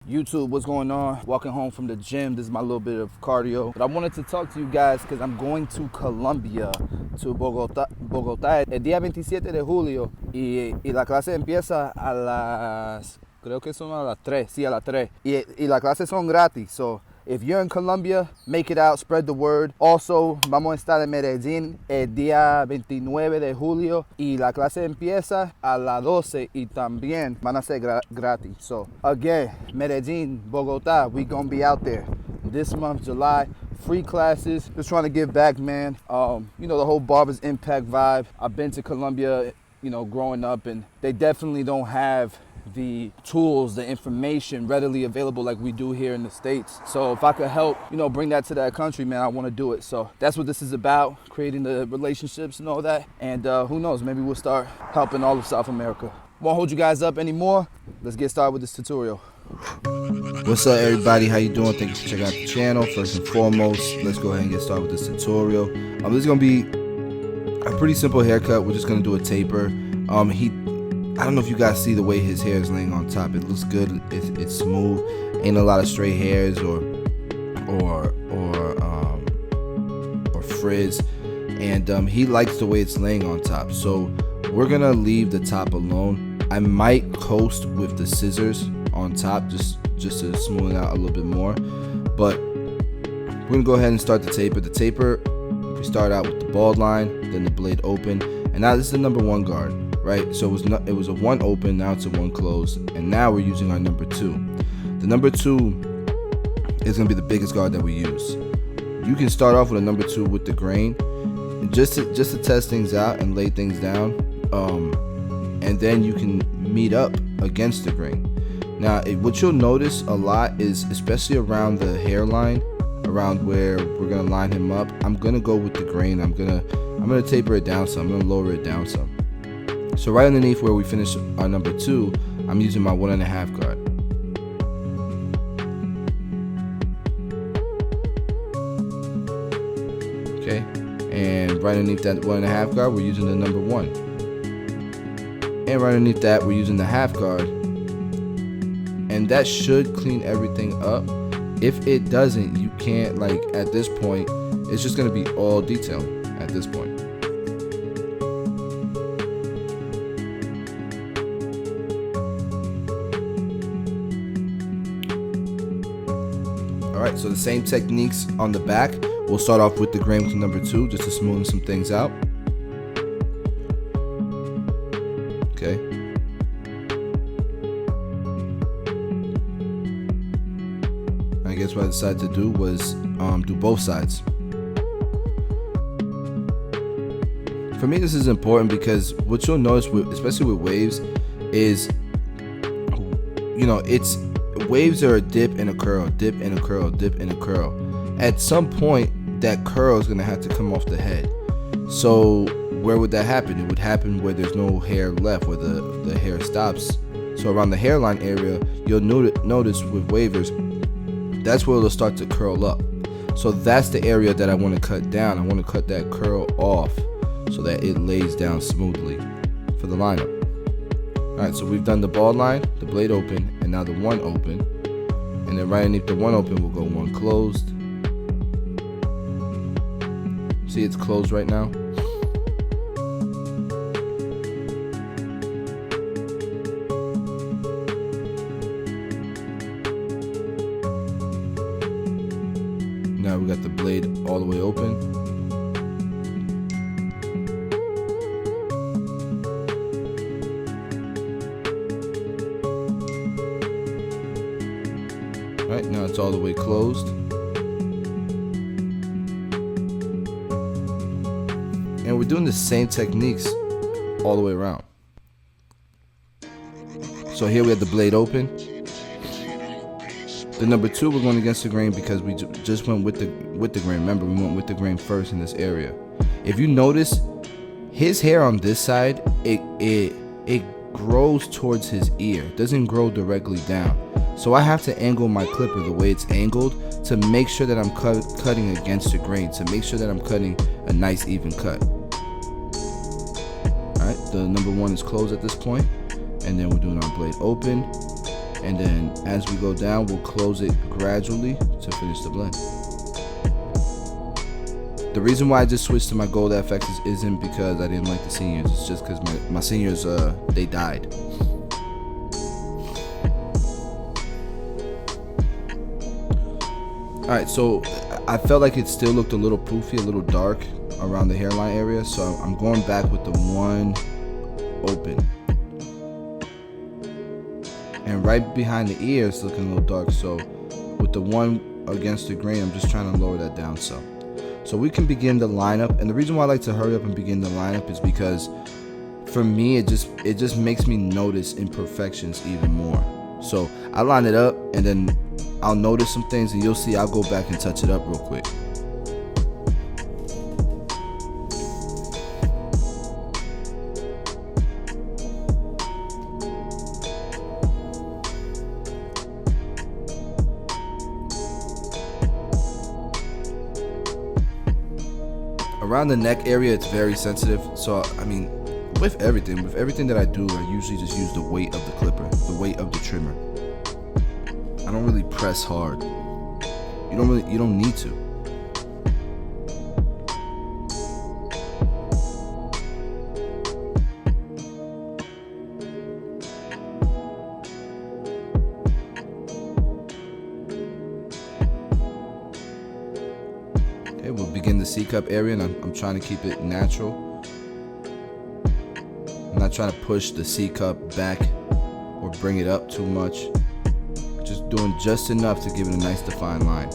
YouTube, what's going on? Walking home from the gym. This is my little bit of cardio. But I wanted to talk to you guys because I'm going to Colombia, to Bogotá, el día 27 de julio. Y la clase empieza a las, creo que son a las 3, sí, a las 3. Y las clases son gratis. So, if you're in Colombia, make it out, spread the word. Also, vamos a estar en Medellín el día 29 de julio y la clase empieza a las 12 y también van a ser gratis. So, again, Medellín, Bogotá, we gonna be out there this month, July. Free classes, just trying to give back, man. You know, the whole Barbers Impact vibe. I've been to Colombia, you know, growing up, and they definitely don't have the tools, the information readily available like we do here in the States. So if I could help, you know, bring that to that country, man, I want to do it. So that's what this is about, creating the relationships and all that. And who knows, maybe we'll start helping all of South America. Won't hold you guys up anymore. Let's get started with this tutorial. What's up, everybody? How you doing? Thank you for checking out the channel. First and foremost, let's go ahead and get started with this tutorial. This is gonna be a pretty simple haircut. We're just gonna do a taper. I don't know if you guys see the way his hair is laying on top. It looks good. It's smooth. Ain't a lot of stray hairs or frizz. And he likes the way it's laying on top. So we're gonna leave the top alone. I might coast with the scissors on top just to smooth it out a little bit more. But we're gonna go ahead and start the taper. The taper, we start out with the bald line, then the blade open, and now this is the number 1 guard. Right, so it was a 1 open, now it's a 1 close, and now we're using our number 2. The number 2 is gonna be the biggest guard that we use. You can start off with a number 2 with the grain, just to test things out and lay things down, and then you can meet up against the grain. Now, what you'll notice a lot is, especially around the hairline, around where we're gonna line him up, I'm gonna go with the grain. I'm gonna taper it down some. I'm gonna lower it down some. So right underneath where we finish our number 2, I'm using my 1.5 guard. Okay, and right underneath that 1.5 guard, we're using the number 1. And right underneath that, we're using the half guard. And that should clean everything up. If it doesn't, you can't, like, at this point, it's just gonna be all detail at this point. Alright, so the same techniques on the back. We'll start off with the grain with the number 2 just to smoothen some things out. Okay. I guess what I decided to do was do both sides. For me, this is important because what you'll notice, especially with waves, is, you know, waves are a dip and a curl, dip and a curl, dip and a curl. At some point, that curl is going to have to come off the head. So where would that happen? It would happen where there's no hair left, where the hair stops. So around the hairline area, you'll notice with wavers, that's where it'll start to curl up. So that's the area that I want to cut down. I want to cut that curl off so that it lays down smoothly for the lineup. Alright, so we've done the bald line, the blade open, and now the 1 open. And then right underneath the 1 open, we'll go 1 closed. See, it's closed right now. Now we got the blade all the way open. Right, now it's all the way closed. And we're doing the same techniques all the way around. So here we have the blade open. The number 2, we're going against the grain because we just went with the grain. Remember, we went with the grain first in this area. If you notice, his hair on this side, it grows towards his ear. It doesn't grow directly down. So I have to angle my clipper the way it's angled to make sure that I'm cutting against the grain, to make sure that I'm cutting a nice even cut. Alright, the number 1 is closed at this point, and then we're doing our blade open, And then as we go down, we'll close it gradually to finish the blend. The reason why I just switched to my gold FXs isn't because I didn't like the seniors. It's just because my seniors, they died. Alright, so I felt like it still looked a little poofy, a little dark around the hairline area. So I'm going back with the one open. And right behind the ear is looking a little dark. So with the one against the grain, I'm just trying to lower that down some. So we can begin the lineup. And the reason why I like to hurry up and begin the lineup is because for me, it just makes me notice imperfections even more. So I line it up and then I'll notice some things, and you'll see I'll go back and touch it up real quick. Around the neck area, it's very sensitive. So I mean, with everything that I do, I usually just use the weight of the clipper, the weight of the trimmer. I don't really press hard. You don't need to. Okay, we'll begin the C cup area, and I'm trying to keep it natural. I'm not trying to push the C cup back or bring it up too much. Just doing just enough to give it a nice defined line.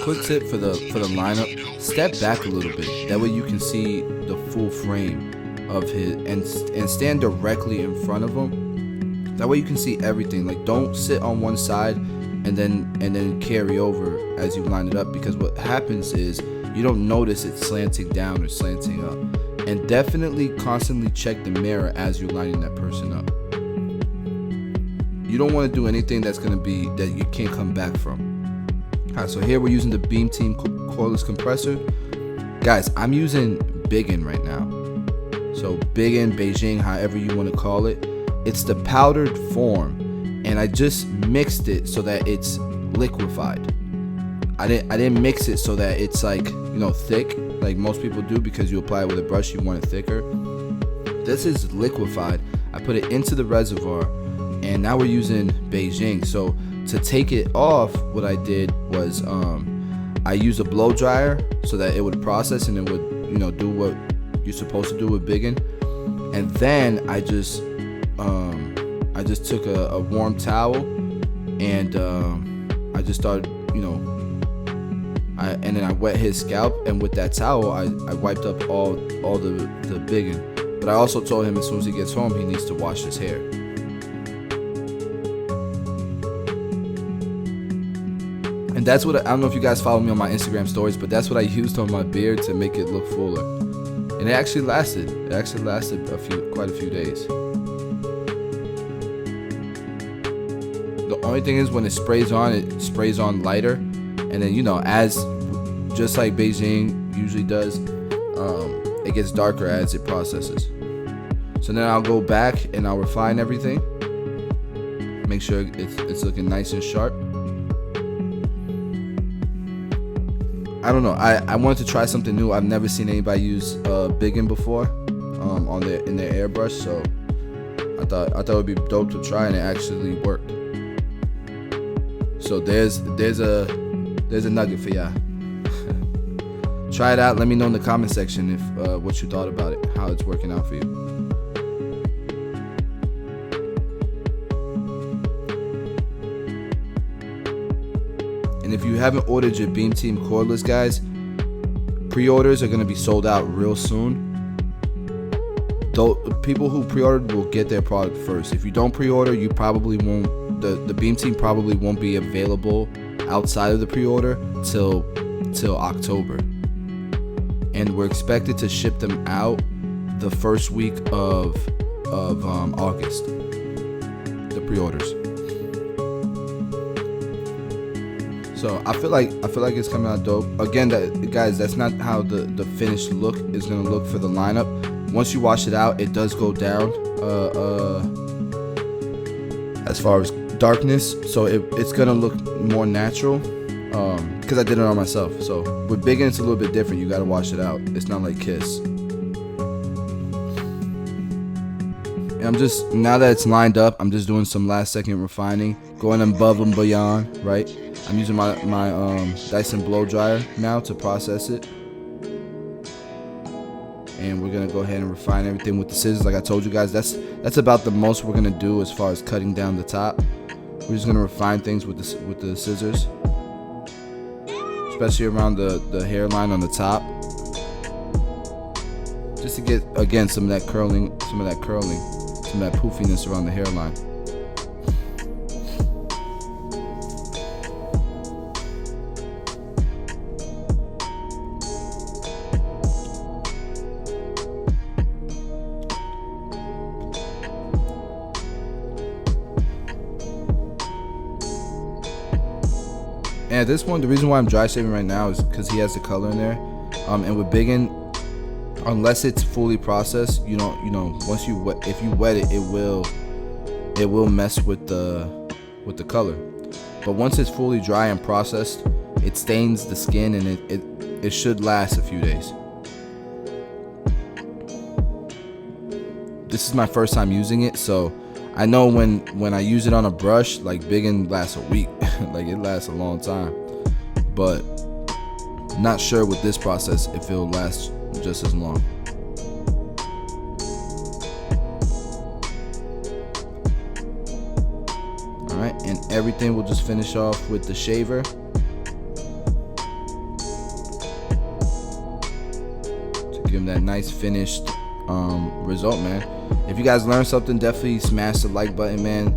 Quick tip for the lineup: step back a little bit. That way you can see the full frame of his, and stand directly in front of him. That way you can see everything. Like, don't sit on one side and then carry over as you line it up, because what happens is you don't notice it slanting down or slanting up. And definitely constantly check the mirror as you're lining that person up. You don't want to do anything that's going to be that you can't come back from. Alright, so here we're using the Beam Team cordless compressor. Guys, I'm using Biggin right now. So Biggin, Beijing, however you want to call it. It's the powdered form, and I just mixed it so that it's liquefied. I didn't mix it so that it's like, thick like most people do, because you apply it with a brush, you want it thicker. This is liquefied. I put it into the reservoir, and now we're using Beijing. So to take it off, what I did was I used a blow dryer so that it would process and it would do what you're supposed to do with Biggin. And then I just took a warm towel, and I just started and then I wet his scalp, and with that towel I wiped up all the Biggin. But I also told him as soon as he gets home he needs to wash his hair. And that's what I don't know if you guys follow me on my Instagram stories, but that's what I used on my beard to make it look fuller. And it actually lasted. Quite a few days. The only thing is, when it sprays on lighter, and then as just like Beijing usually does, it gets darker as it processes. So then I'll go back and I'll refine everything, make sure it's looking nice and sharp. I don't know. I wanted to try something new. I've never seen anybody use Biggin before in their airbrush, so I thought it would be dope to try, and it actually worked. So there's a nugget for y'all. Try it out. Let me know in the comment section if what you thought about it, how it's working out for you. And if you haven't ordered your Beam Team cordless, guys, pre-orders are gonna be sold out real soon. Though people who pre-ordered will get their product first. If you don't pre-order, you probably won't. The Beam Team probably won't be available outside of the pre-order till October. And we're expected to ship them out the first week of August. The pre-orders. So I feel like it's coming out dope. Again, guys, that's not how the finished look is gonna look for the lineup. Once you wash it out, it does go down as far as darkness, so it's gonna look more natural. Because I did it on myself. So with Biggin, it's a little bit different. You gotta wash it out. It's not like Kiss. And I'm just, now that it's lined up, I'm just doing some last second refining, going above and beyond, right? I'm using my Dyson blow dryer now to process it. And we're gonna go ahead and refine everything with the scissors. Like I told you guys, that's about the most we're gonna do as far as cutting down the top. We're just gonna refine things with the scissors, especially around the hairline on the top, just to get, again, some of that curling, some of that poofiness around the hairline. And at this point, the reason why I'm dry shaving right now is because he has the color in there. And with Biggin, unless it's fully processed, once you if you wet it, it will mess with the color. But once it's fully dry and processed, it stains the skin, and it should last a few days. This is my first time using it, so I know when I use it on a brush, like Biggin lasts a week. Like it lasts a long time, but not sure with this process if it'll last just as long. Alright, and everything we'll just finish off with the shaver. To give him that nice finished result, man. If you guys learned something, definitely smash the like button, man.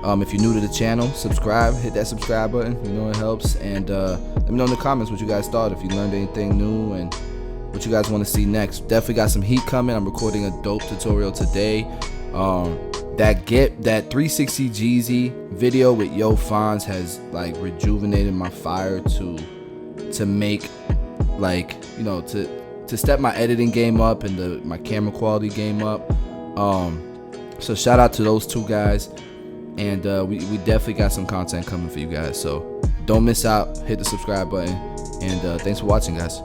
If you're new to the channel, subscribe, hit that subscribe button, it helps. And let me know in the comments what you guys thought, if you learned anything new and what you guys want to see next. Definitely got some heat coming. I'm recording a dope tutorial today. That 360 Jeezy video with Yo Fonz has like rejuvenated my fire to make, like, to step my editing game up and my camera quality game up. So shout out to those two guys. And we definitely got some content coming for you guys, so don't miss out. Hit the subscribe button, and thanks for watching, guys.